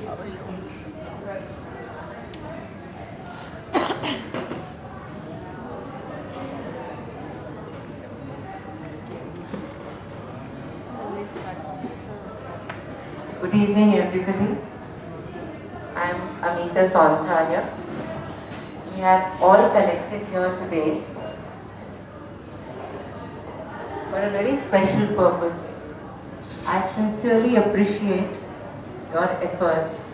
Good evening, everybody. I am Amita Sonthalia. We have all collected here today for a very special purpose. I sincerely appreciate your efforts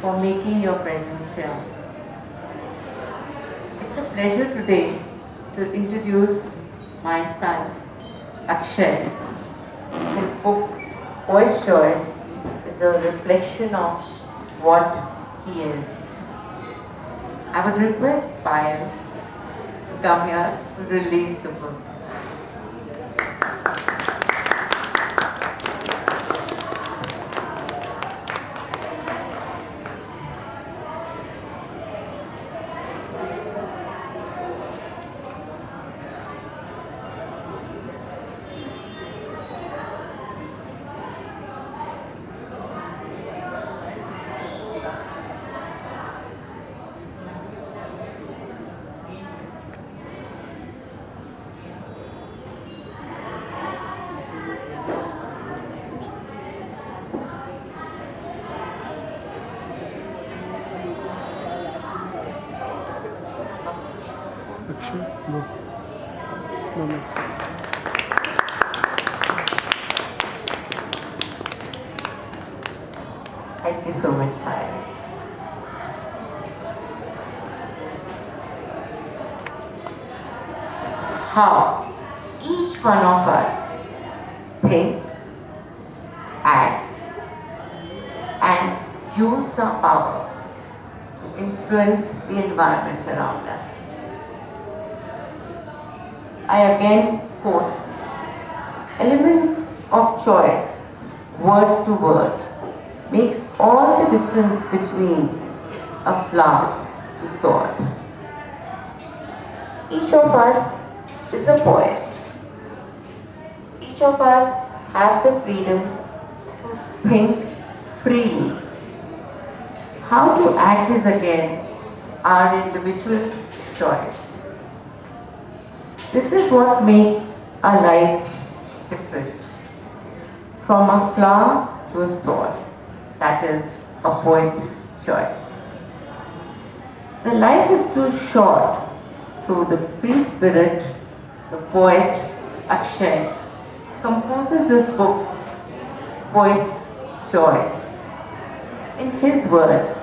for making your presence here. It's a pleasure today to introduce my son, Akshay. His book, Voice Choice, is a reflection of what he is. I would request Payal to come here to release the book. No. Thank you so much, Payal. How each one of us think, act, and use our power to influence the environment around us. I again quote, elements of choice, word to word, makes all the difference between a flower to sword. Each of us is a poet. Each of us have the freedom to think freely. How to act is again our individual choice. This is what makes our lives different. From a flower to a sword, that is a poet's choice. The life is too short, so the free spirit, the poet Akshay, composes this book, Poet's Choice. In his words,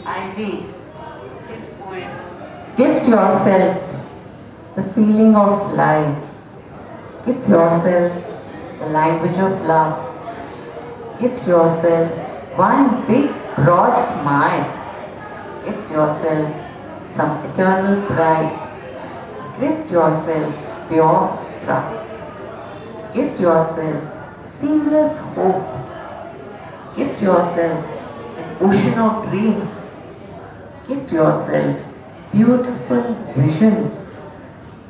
I read his poem, gift yourself the feeling of life. Gift yourself the language of love. Gift yourself one big broad smile. Gift yourself some eternal pride. Gift yourself pure trust. Gift yourself seamless hope. Gift yourself an ocean of dreams. Gift yourself beautiful visions.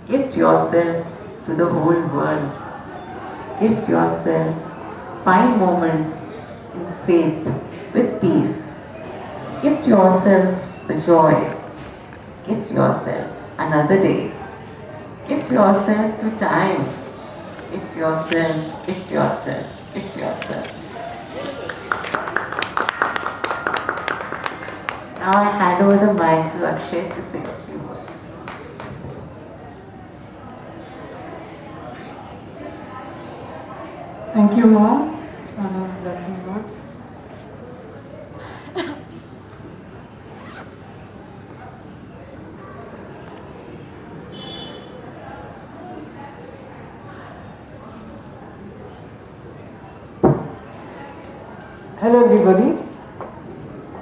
Gift yourself to the whole world. Gift yourself fine moments in faith with peace. Gift yourself the joys. Gift yourself another day. Gift yourself to time. Gift yourself, gift yourself, gift yourself. Now I hand over the mic to Akshay to say a few words. Thank you, Mom. Lovely words. Hello, everybody.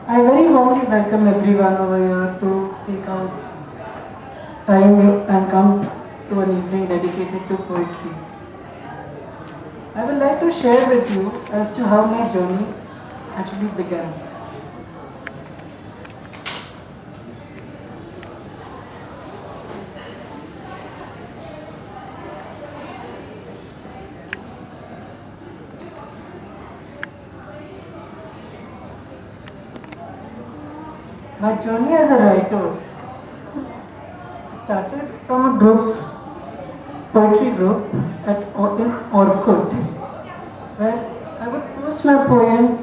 I very warmly welcome everyone over here to take out time and come to an evening dedicated to poetry. I would like to share with you as to how my journey actually began. My journey as a writer started from a poetry group in Orkut, where I would post my poems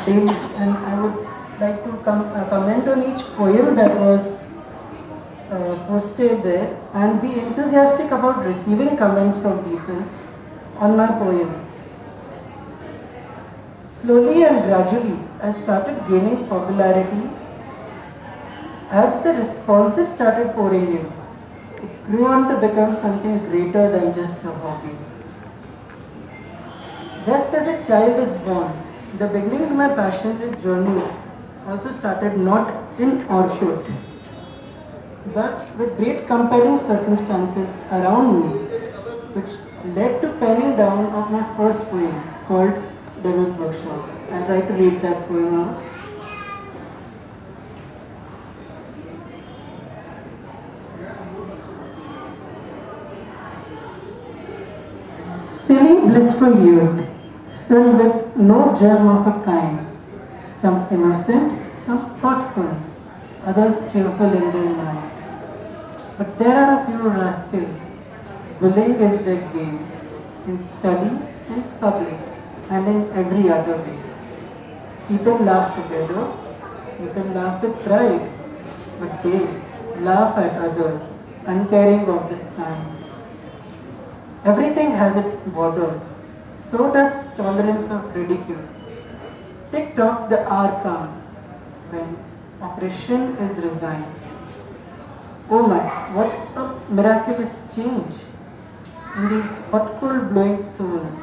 daily, and I would like to comment on each poem that was posted there and be enthusiastic about receiving comments from people on my poems. Slowly and gradually, I started gaining popularity as the responses started pouring in. It grew on to become something greater than just a hobby. Just as a child is born, the beginning of my passionate journey also started not in Orchard, but with great compelling circumstances around me, which led to penning down of my first poem called Devil's Workshop. I'll try to read that poem out. Silly, blissful youth, filled with no gem of a kind, some innocent, some thoughtful, others cheerful in their mind. But there are a few rascals, bullying is their game, in study, in public, and in every other way. People laugh together, people laugh with pride, but they laugh at others, uncaring of the signs. Everything has its borders. So does tolerance of ridicule. Tick tock, the hour comes when oppression is resigned. Oh my, what a miraculous change in these hot cold blowing souls.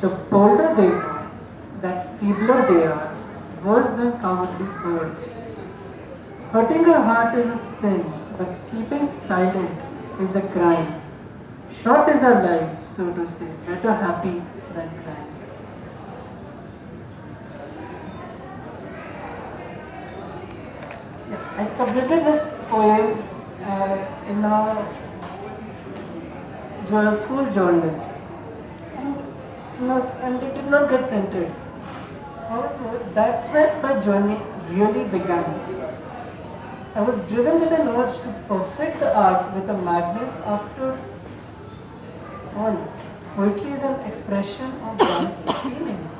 The bolder they go, that feebler they are, worse than cowardly birds. Hurting a heart is a sin, but keeping silent is a crime. Short is our life, so to say, better happy than crying. Yeah, I submitted this poem in a school journal, and, and it did not get printed. However, that's where my journey really began. I was driven with an urge to perfect the art with a madness after all. Poetry is an expression of one's feelings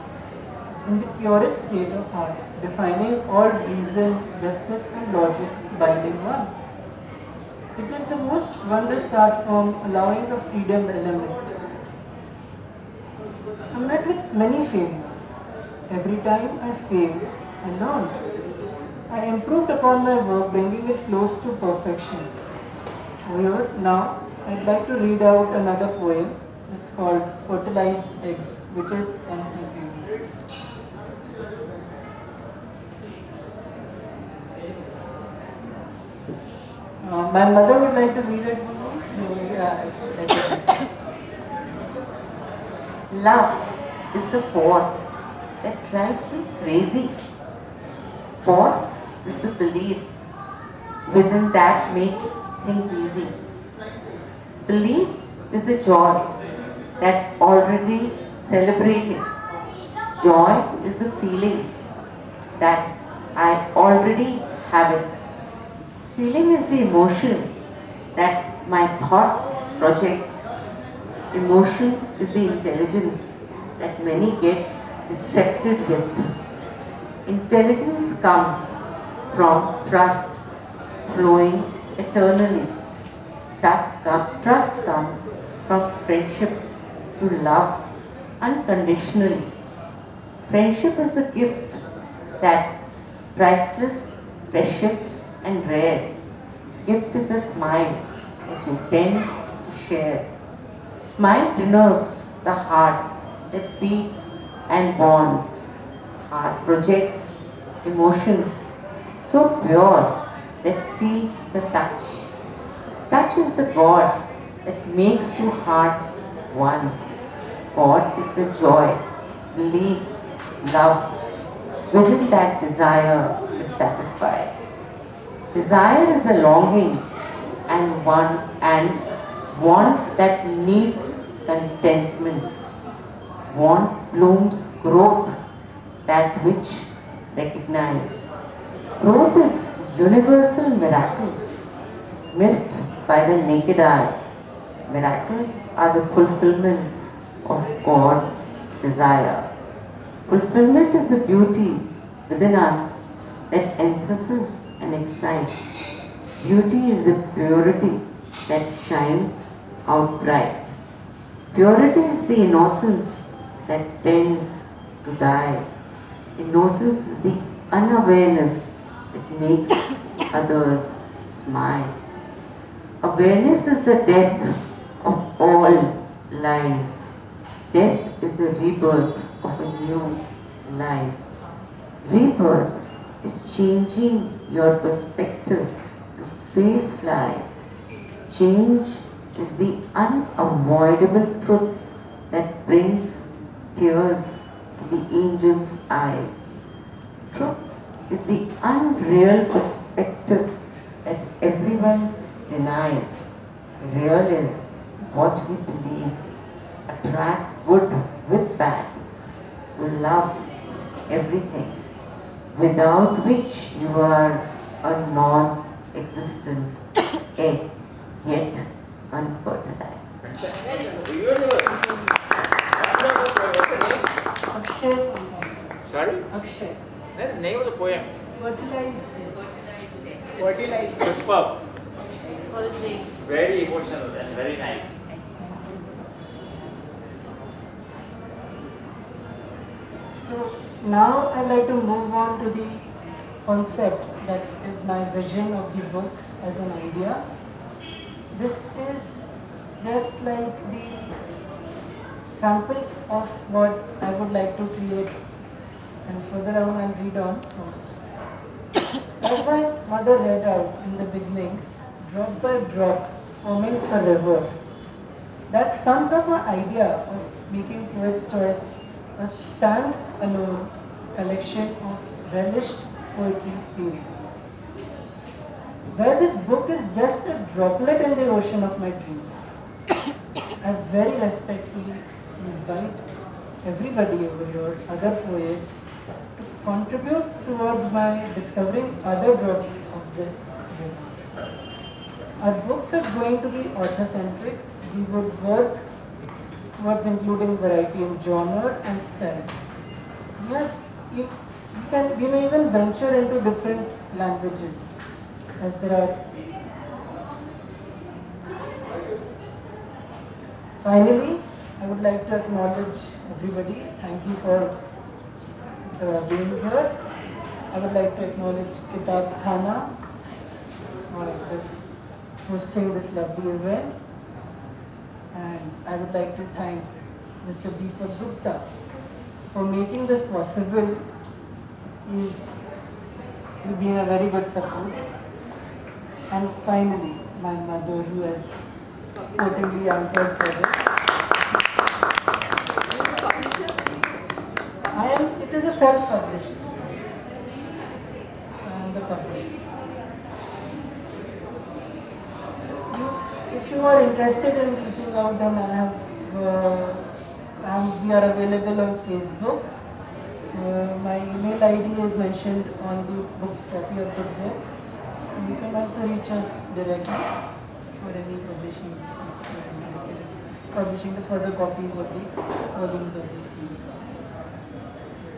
in the purest state of heart, defining all reason, justice, and logic binding one. It is the most wondrous art form allowing the freedom element. I met with many failures. Every time I failed, I learned. I improved upon my work, bringing it close to perfection. However, now I'd like to read out another poem. It's called Fertilized Eggs, which is one of my favorites. My mother would like to read it for me. Love is the force that drives me crazy. Force is the belief within that makes things easy. Belief is the joy that's already celebrating. Joy is the feeling that I already have it. Feeling is the emotion that my thoughts project. Emotion is the intelligence that many get decepted with. Intelligence comes from trust flowing eternally. Trust comes from friendship to love unconditionally. Friendship is the gift that's priceless, precious, and rare. Gift is the smile that you tend to share. Smile denotes the heart that beats and bonds. Heart projects emotions so pure that feels the touch. Touch is the God that makes two hearts one. God is the joy, belief, love. Within that desire is satisfied. Desire is the longing and want that needs contentment. Want blooms growth, that which recognized. Growth is universal miracles, missed by the naked eye. Miracles are the fulfillment of God's desire. Fulfillment is the beauty within us that enthuses and excites. Beauty is the purity that shines out bright. Purity is the innocence that tends to die. Innocence is the unawareness that makes others smile. Awareness is the death of all lies. Death is the rebirth of a new life. Rebirth is changing your perspective to face life. Change is the unavoidable truth that brings tears to the angel's eyes. Truth is the unreal perspective that everyone denies. Real is what we believe attracts good with bad. So love is everything, without which you are a non-existent egg, yet unfertilized. Akshay Sonthalia. Sorry? Akshay. That's the name of the poem. Fertilized. Fertilized. Superb. For his name. Very emotional and very nice. So now I'd like to move on to the concept that is my vision of the book as an idea. This is just like the sample of what I would like to create, and further on I'll read on. So, as my mother read out in the beginning, drop by drop, forming a river. That sums up my idea of making Poet's Choice a stand-alone collection of relished poetry series, where this book is just a droplet in the ocean of my dreams. I very respectfully invite everybody over here, other poets, to contribute towards my discovering other drops of this river. Our books are going to be author-centric. We would work towards including variety in genre and style. We may even venture into different languages, as there are. Finally, I would like to acknowledge everybody. Thank you for being here. I would like to acknowledge Kitab Khana for hosting this lovely event. And I would like to thank Mr. Deepak Gupta for making this possible. He's been a very good support. And finally, my mother, who has sportingly anchored for this. It is a self-published. I am the publisher. If you are interested in reaching out, then we are available on Facebook. My email ID is mentioned on the book copy of the book. And you can also reach us directly for any publishing, if you are interested in publishing the further copies of the volumes of the series.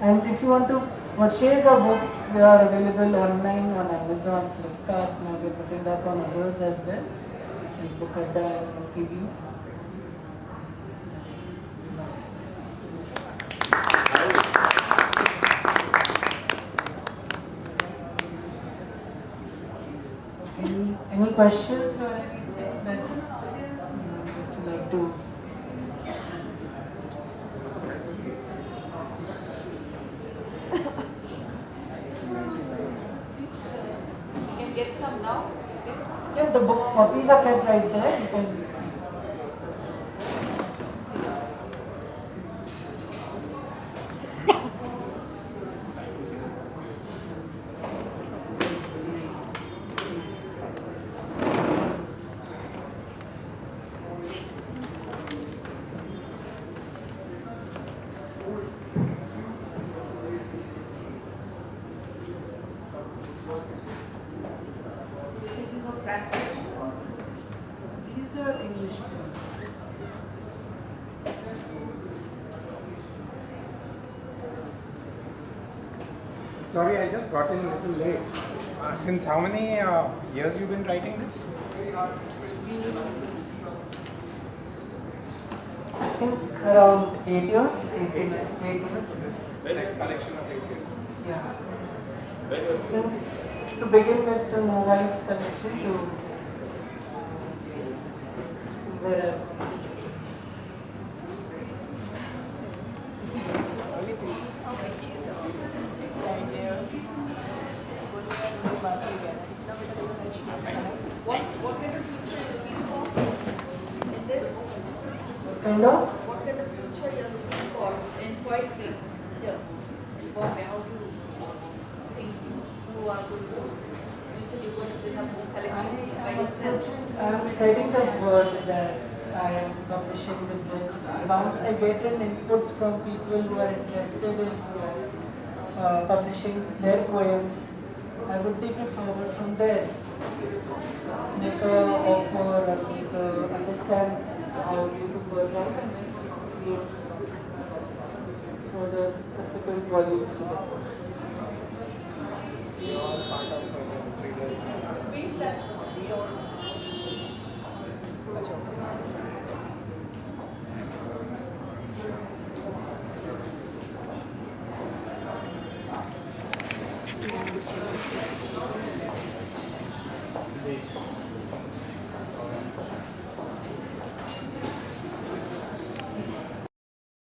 And if you want to purchase our books, they are available online on Amazon, Flipkart. Now we are putting up on others as well, like Bookadda and Phoebe. Any questions or anything that you like to? You can get some now. Yes, the books copies are kept right there. You can. Translation. These are English poems. Sorry, I just got in a little late. Since how many years you've been writing this? I think around 8 years, 8 years. Like collection of 8 years. Yeah. When was Since to begin with the Mumbai's collection to wherever. What kind of future are you looking for in this? Kind of? What kind of future you're looking for in poetry here in Bombay? How do you think you are going to? You said you're going to bring up more collections by yourself. I was spreading the word that I am publishing the books. Once I get in inputs from people who are interested in publishing their poems, I would take it forward from there. Make a offer or make a understand how you could work out and then look for the subsequent volumes. All part of readers. Means that अच्छा, okay.